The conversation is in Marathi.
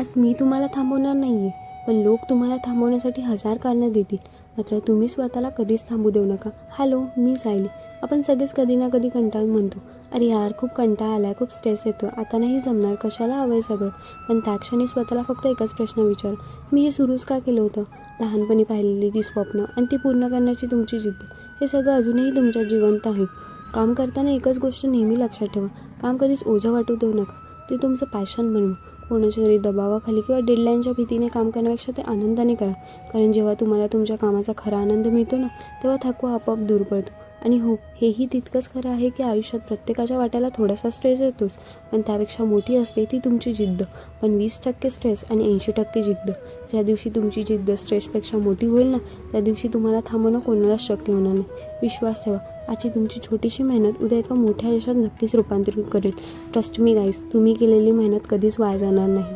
आज मी तुम्हाला थांबवणार नाही आहे, पण लोक तुम्हाला थांबवण्यासाठी हजार कारणं देतील. मात्र तुम्ही स्वतःला कधीच थांबू देऊ नका. हॅलो, मी सायली. आपण सगळेच कधी ना कधी कंटाळून म्हणतो, अरे यार खूप कंटाळा आला आहे, खूप स्ट्रेस येतो, आता नाही जमणार, कशाला हवं आहे सगळं. पण त्या क्षणी स्वतःला फक्त एकच प्रश्न विचार, मी हे सुरूच का केलं होतं? लहानपणी पाहिलेली ती स्वप्न आणि ती पूर्ण करण्याची तुमची जिद्द, हे सगळं अजूनही तुमच्यात जिवंत आहे. काम करताना एकच गोष्ट नेहमी लक्षात ठेवा, काम कधीच ओझं वाटू देऊ नका. ते तुमचं पॅशन बनवा. कोणाच्या तरी दबावाखाली किंवा डेडलाईनच्या भीतीने काम करण्यापेक्षा ते आनंदाने करा. कारण जेव्हा तुम्हाला तुमच्या कामाचा खरा आनंद मिळतो ना, तेव्हा थकवा आपोआप दूर पडतो. आणि हो, हेही तितकंच खरं आहे की आयुष्यात प्रत्येकाच्या वाट्याला थोडासा स्ट्रेस येतोच, पण त्यापेक्षा मोठी असते ती तुमची जिद्द. पण 20% स्ट्रेस आणि 80% जिद्द. ज्या दिवशी तुमची जिद्द स्ट्रेसपेक्षा मोठी होईल ना, त्या दिवशी तुम्हाला थांबवणं कोणालाच शक्य होणार नाही. विश्वास ठेवा, आजची तुमची छोटीशी मेहनत उद्या एका मोठ्या यशात नक्कीच रूपांतरित करेल. ट्रस्ट मी गाईज, तुम्ही केलेली मेहनत कधीच वाया जाणार नाही.